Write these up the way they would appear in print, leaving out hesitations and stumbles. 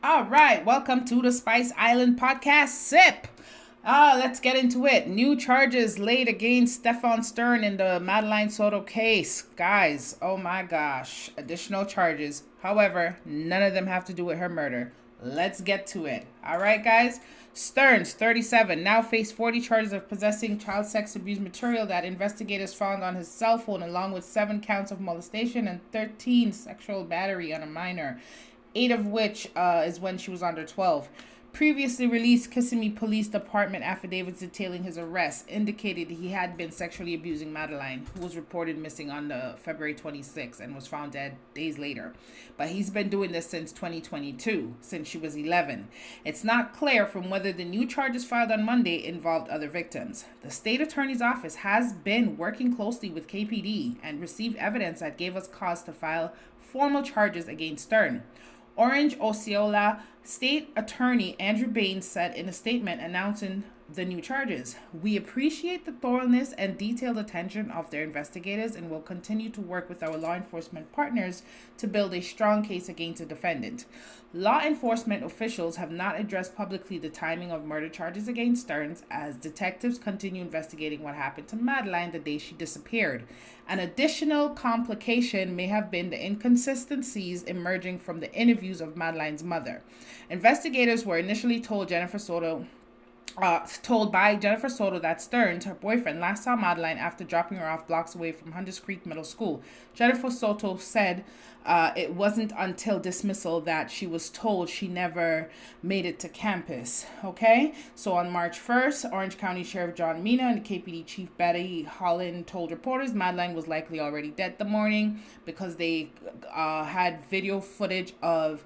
All right, welcome to the Spice Island podcast. SIP. Let's get into it. New charges laid against Stefan Stern in the Madeline Soto case. Guys, oh my gosh. Additional charges. However, none of them have to do with her murder. Let's get to it. All right, guys. Stearns, 37, now faced 40 charges of possessing child sex abuse material that investigators found on his cell phone, along with 7 counts of molestation and 13 sexual battery on a minor, 8 of which is when she was under 12. Previously released Kissimmee Police Department affidavits detailing his arrest indicated he had been sexually abusing Madeline, who was reported missing on the February 26th and was found dead days later. But he's been doing this since 2022, since she was 11. It's not clear from whether the new charges filed on Monday involved other victims. The state attorney's office has been working closely with KPD and received evidence that gave us cause to file formal charges against Stern. Orange Osceola State Attorney Andrew Baines said in a statement announcing the new charges, "We appreciate the thoroughness and detailed attention of their investigators and will continue to work with our law enforcement partners to build a strong case against the defendant." Law enforcement officials have not addressed publicly the timing of murder charges against Stearns as detectives continue investigating what happened to Madeline the day she disappeared. An additional complication may have been the inconsistencies emerging from the interviews of Madeline's mother. Investigators were initially told by Jennifer Soto that Stearns, her boyfriend, last saw Madeline after dropping her off blocks away from Hunters Creek Middle School. Jennifer Soto said it wasn't until dismissal that she was told she never made it to campus. Okay? So on March 1st, Orange County Sheriff John Mina and KPD Chief Betty Holland told reporters Madeline was likely already dead the morning because they had video footage of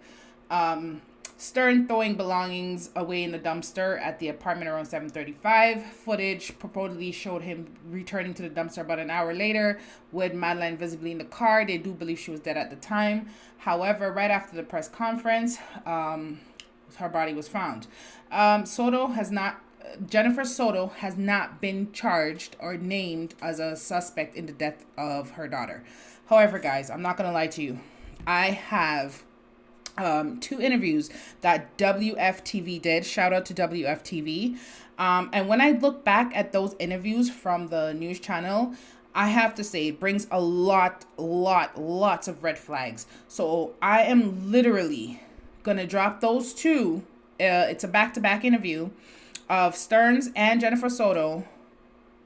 Stern throwing belongings away in the dumpster at the apartment around 7:35. Footage purportedly showed him returning to the dumpster about an hour later with Madeline visibly in the car. They do believe she was dead at the time. However, right after the press conference, her body was found. Jennifer Soto has not been charged or named as a suspect in the death of her daughter. However, guys, I'm not going to lie to you. I have 2 interviews that WFTV did. Shout out to WFTV. And when I look back at those interviews from the news channel, I have to say it brings a lots of red flags. So I am literally gonna drop those 2. It's a back-to-back interview of Stearns and Jennifer Soto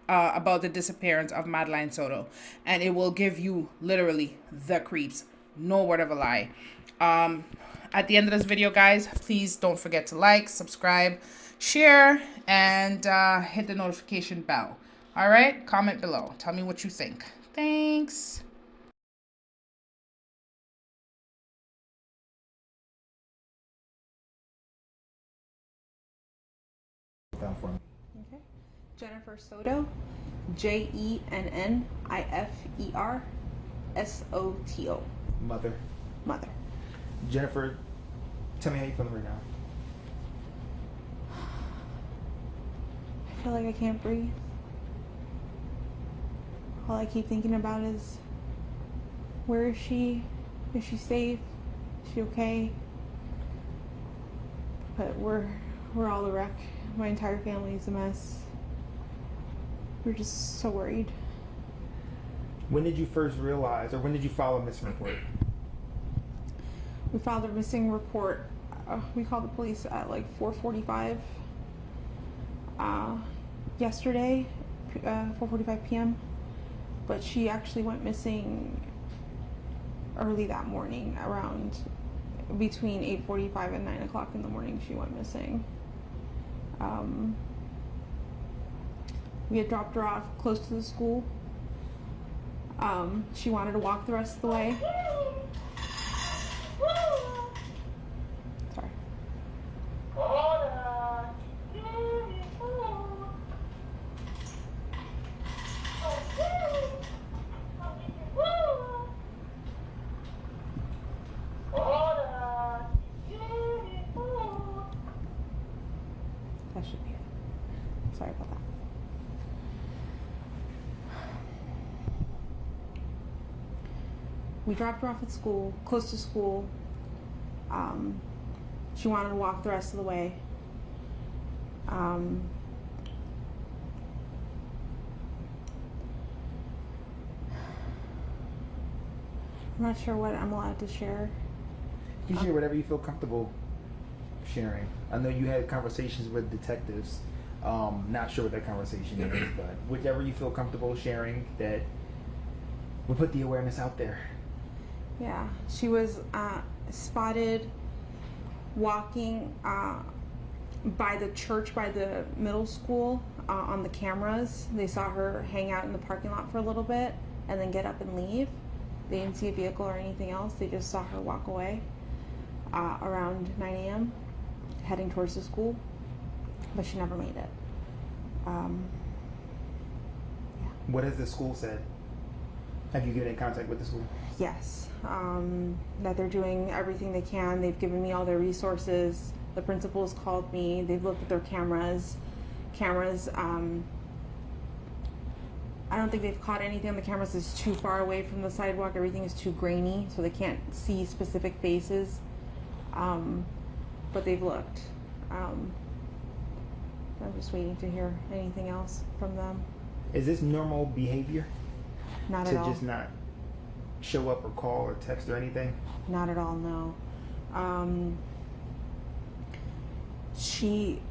about the disappearance of Madeline Soto, and it will give you literally the creeps. No word of a lie. At the end of this video, guys, please don't forget to like, subscribe, share, and hit the notification bell. All right? Comment below. Tell me what you think. Thanks. Down for me. Okay. Jennifer Soto, JENNIFER Mother. Mother. Jennifer, tell me how you feeling right now. I feel like I can't breathe. All I keep thinking about is, where is she? Is she safe? Is she okay? But we're all a wreck. My entire family is a mess. We're just so worried. When did you first realize, or when did you file a missing report? We filed a missing report. We called the police at like 4:45 yesterday, 4:45 p.m. But she actually went missing early that morning, around between 8:45 and 9 o'clock in the morning. She went missing. We had dropped her off close to the school. She wanted to walk the rest of the way. Sorry. That should be it. Sorry about that. We dropped her off at school, close to school. She wanted to walk the rest of the way. I'm not sure what I'm allowed to share. You can share whatever you feel comfortable sharing. I know you had conversations with detectives. Not sure what that conversation is, but whichever you feel comfortable sharing, that will put the awareness out there. Yeah, she was spotted walking by the church, by the middle school, on the cameras. They saw her hang out in the parking lot for a little bit and then get up and leave. They didn't see a vehicle or anything else. They just saw her walk away around 9 a.m. heading towards the school, but she never made it. Yeah. What has the school said? Have you given in contact with the school? Yes, that they're doing everything they can. They've given me all their resources. The principal's called me. They've looked at their cameras. I don't think they've caught anything on the cameras that's too far away from the sidewalk. Everything is too grainy, so they can't see specific faces. But they've looked. I'm just waiting to hear anything else from them. Is this normal behavior? Not to at all. just not show up or call or text or anything? Not at all, no. She,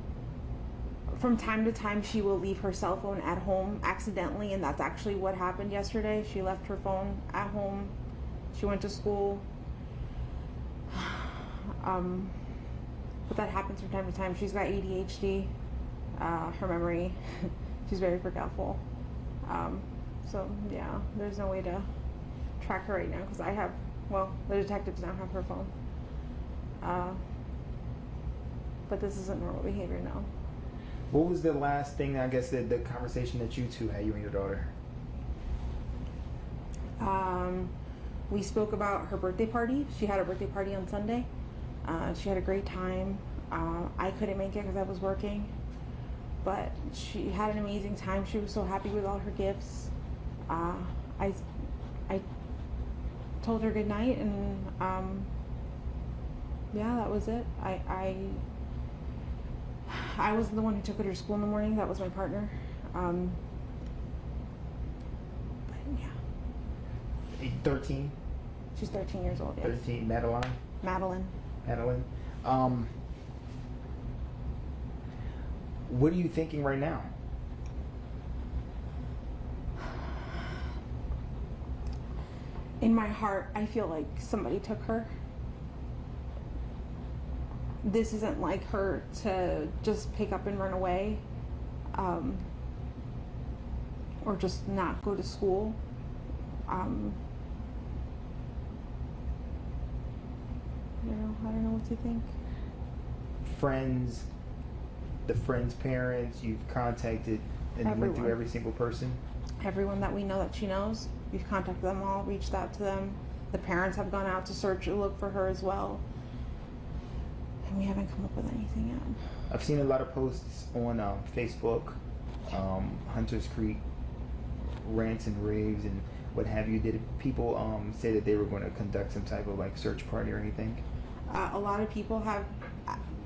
from time to time, she will leave her cell phone at home accidentally, and that's actually what happened yesterday. She left her phone at home. She went to school. But that happens from time to time. She's got ADHD, her memory. She's very forgetful. So yeah, there's no way to track her right now because the detectives now have her phone. But this isn't normal behavior now. What was the last thing, I guess, the conversation that you two had, you and your daughter? We spoke about her birthday party. She had a birthday party on Sunday. She had a great time. I couldn't make it because I was working. But she had an amazing time. She was so happy with all her gifts. I told her good night, and yeah, that was it. I wasn't the one who took her to school in the morning. That was my partner. But yeah. 13? She's 13 years old. Yes. 13. Madeline. Madeline. What are you thinking right now? In my heart, I feel like somebody took her. This isn't like her to just pick up and run away, or just not go to school. I don't know what to think. Friends, the friends' parents, you've contacted and went through every single person? Everyone that we know that she knows, we've contacted them all, reached out to them. The parents have gone out to search and look for her as well. And we haven't come up with anything yet. I've seen a lot of posts on Facebook, Hunters Creek, rants and raves and what have you. Did people say that they were going to conduct some type of like search party or anything? A lot of people have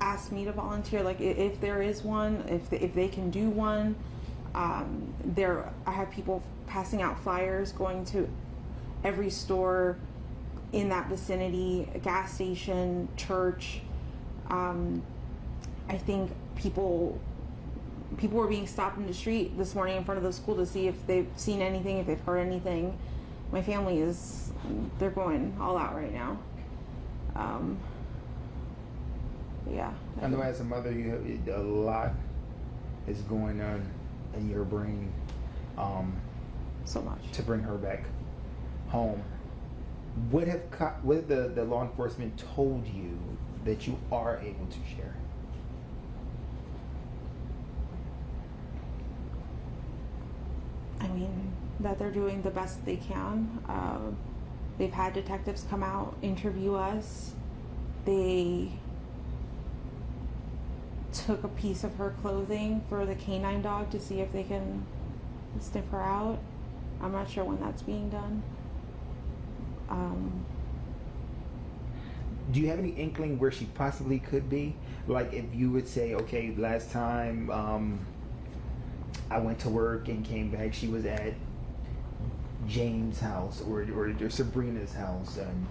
asked me to volunteer, like if there is one, if they can do one. I have people passing out flyers, going to every store in that vicinity, a gas station, church. I think people were being stopped in the street this morning in front of the school to see if they've seen anything, if they've heard anything. My family they're going all out right now. Yeah. I know as a mother, you have a lot is going on in your brain. So much. To bring her back home. What have the law enforcement told you that you are able to share? I mean, that they're doing the best they can. They've had detectives come out, interview us. They took a piece of her clothing for the canine dog to see if they can sniff her out. I'm not sure when that's being done. Do you have any inkling where she possibly could be? Like if you would say, okay, last time I went to work and came back, she was at James' house or Sabrina's house, and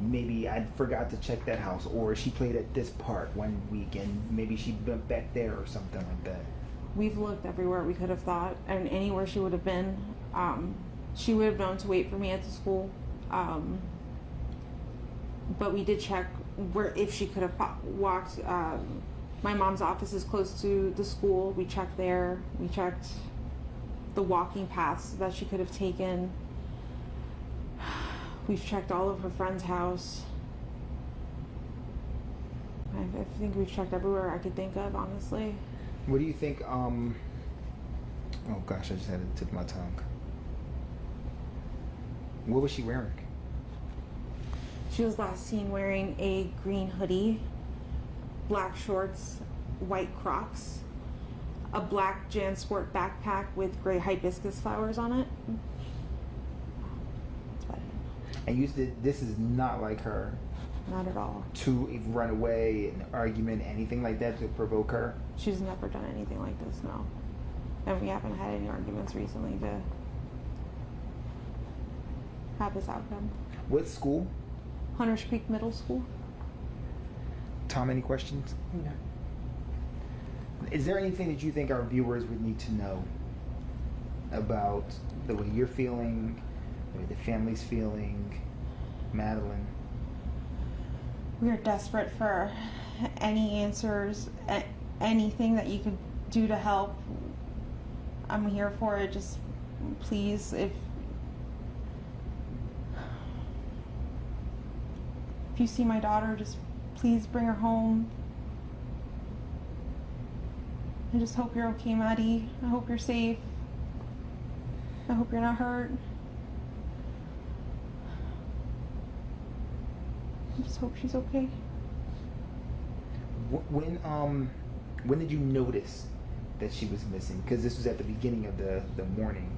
maybe I forgot to check that house, or she played at this park one week and maybe she went back there or something like that. We've looked everywhere we could have thought, and anywhere she would have been. She would have known to wait for me at the school. But we did check where if she could have walked. My mom's office is close to the school. We checked there. We checked the walking paths that she could have taken. We've checked all of her friend's house. I think we've checked everywhere I could think of, honestly. What do you think? Oh gosh, I just had it tip of my tongue. What was she wearing? She was last seen wearing a green hoodie, black shorts, white Crocs, a black JanSport backpack with gray hibiscus flowers on it. That's about it. And you said this is not like her. Not at all. To even run away, an argument, anything like that to provoke her? She's never done anything like this, no. And we haven't had any arguments recently to have this outcome. What school? Hunters Creek Middle School. Tom, any questions? No. Is there anything that you think our viewers would need to know about the way you're feeling, the way the family's feeling, Madeline? We are desperate for any answers, anything that you could do to help. I'm here for it. Just please, if you see my daughter, just please bring her home. I just hope you're okay, Maddie. I hope you're safe. I hope you're not hurt. I just hope she's okay. When did you notice that she was missing? Because this was at the beginning of the morning.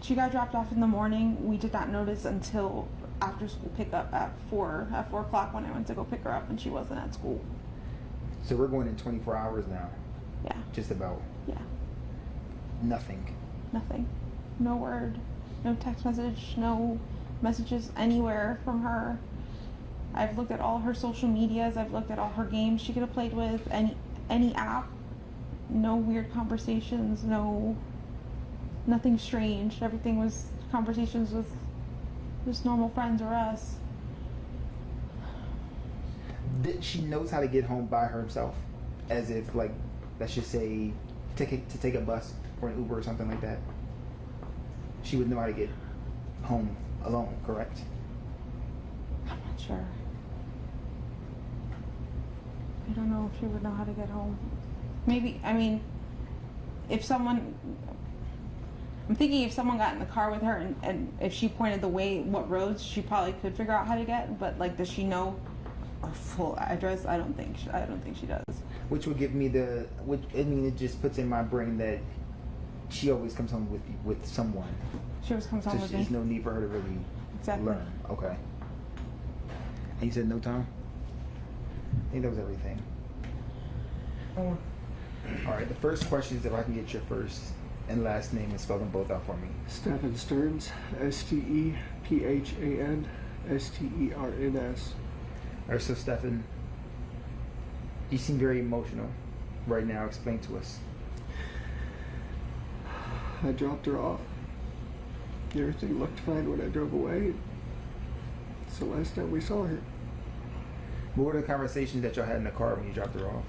She got dropped off in the morning. We did not notice until after school pickup at 4 o'clock when I went to go pick her up and she wasn't at school. So we're going in 24 hours now. Yeah. Just about. Yeah. Nothing. Nothing. No word. No text message. No messages anywhere from her. I've looked at all her social medias. I've looked at all her games she could have played with. Any app. No weird conversations. Nothing strange. Everything was conversations with just normal friends or us. She knows how to get home by herself, as if, like, let's just say, to take a bus or an Uber or something like that. She would know how to get home alone, correct? I'm not sure. I don't know if she would know how to get home. Maybe, I mean, I'm thinking if someone got in the car with her and if she pointed the way, what roads, she probably could figure out how to get, but like, does she know her full address? I don't think she does. Which would give me it just puts in my brain that she always comes home with someone. She always comes home with me. There's no need for her to really learn. Okay. And you said no, Tom? I think that was everything. All right, the first question is if I can get your first and last name and spell them both out for me. Stephen Stearns, STEPHAN STERNS. All right, so Stephen, you seem very emotional right now. Explain to us. I dropped her off. Everything looked fine when I drove away. It's the last time we saw her. What were the conversations that y'all had in the car when you dropped her off?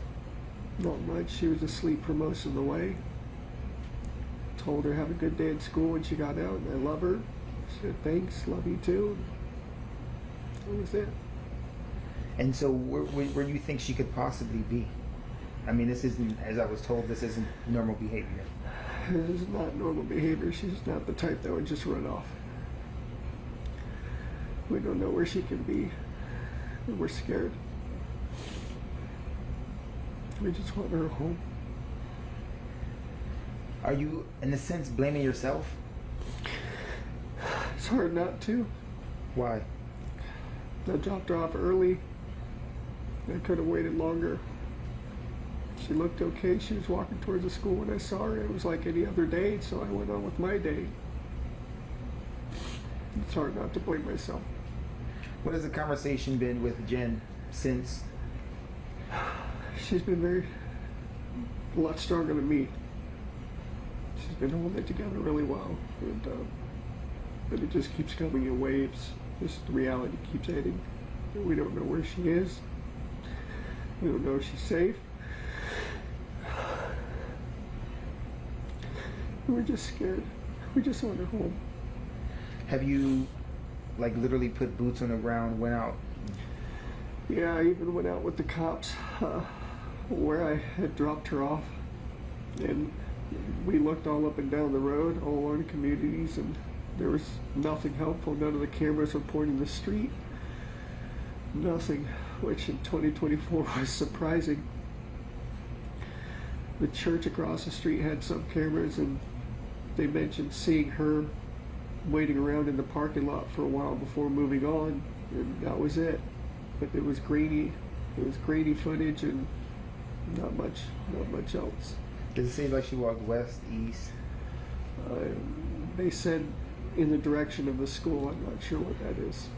Not much. She was asleep for most of the way. Told her have a good day at school when she got out, and I love her. She said thanks, love you too. That was it. And so where do you think she could possibly be? I mean, this isn't, as I was told, this isn't normal behavior. This is not normal behavior. She's not the type that would just run off. We don't know where she could be. And we're scared. We just want her home. Are you, in a sense, blaming yourself? It's hard not to. Why? I dropped her off early. I could have waited longer. She looked okay. She was walking towards the school when I saw her. It was like any other day, so I went on with my day. It's hard not to blame myself. What has the conversation been with Jen since? She's been a lot stronger than me. She's been holding it together really well, but it just keeps coming in waves. Just the reality keeps hitting. We don't know where she is. We don't know if she's safe. We're just scared. We just want her home. Have you, like, literally put boots on the ground, went out? Yeah, I even went out with the cops where I had dropped her off. And we looked all up and down the road, all along the communities, and there was nothing helpful. None of the cameras were pointing the street. Nothing, which in 2024 was surprising. The church across the street had some cameras, and they mentioned seeing her waiting around in the parking lot for a while before moving on, and that was it. But it was grainy. It was grainy footage, and not much else. Does it seem like she walked west, east? They said in the direction of the school. I'm not sure what that is.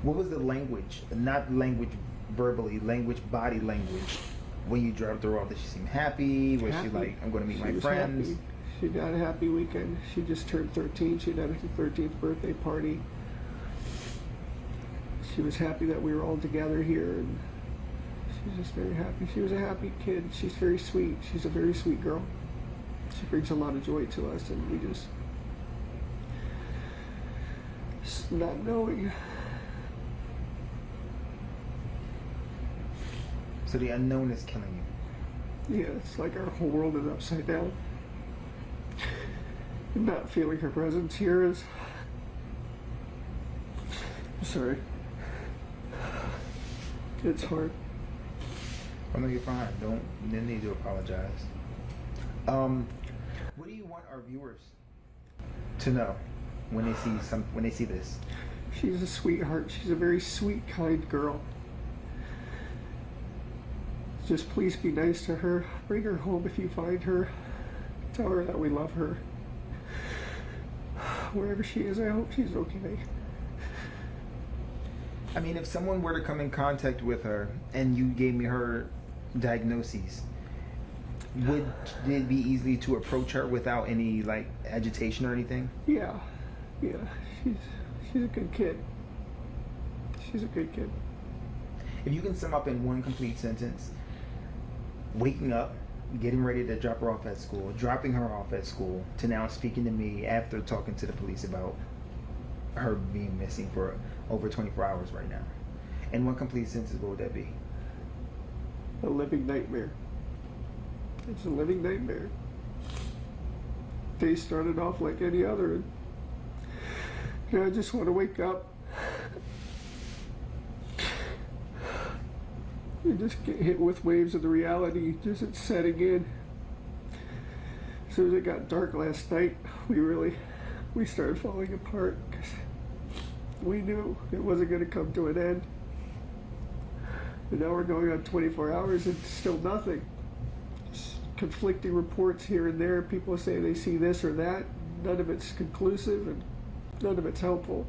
What was the language? Not language verbally, body language. When you dropped her off, did she seem happy? Was she like, I'm going to meet my friends? Happy. She had a happy weekend. She just turned 13. She had a 13th birthday party. She was happy that we were all together here, and she's just very happy. She was a happy kid. She's very sweet. She's a very sweet girl. She brings a lot of joy to us, and we just not knowing. So the unknown is killing you. Yeah, it's like our whole world is upside down. Not feeling her presence here is. Sorry. It's hard. I know you're fine. Don't need to apologize. What do you want our viewers to know when they see this? She's a sweetheart. She's a very sweet, kind girl. Just please be nice to her. Bring her home if you find her. Tell her that we love her. Wherever she is, I hope she's okay. I mean, if someone were to come in contact with her and you gave me her diagnoses, would it be easy to approach her without any like agitation or anything? Yeah. She's a good kid. She's a good kid. If you can sum up in one complete sentence, waking up, getting ready to drop her off at school, dropping her off at school, to now speaking to me after talking to the police about her being missing for over 24 hours right now. In one complete sentence, what would that be? A living nightmare. It's a living nightmare. Day started off like any other. And I just want to wake up. You just get hit with waves of the reality, just it's setting in. As soon as it got dark last night, we started falling apart because we knew it wasn't going to come to an end. And now we're going on 24 hours and still nothing. Just conflicting reports here and there. People say they see this or that. None of it's conclusive and none of it's helpful.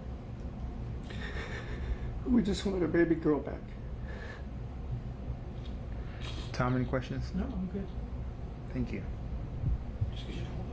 We just want our baby girl back. Tom, any questions? No, I'm good. Thank you. Just 'cause you don't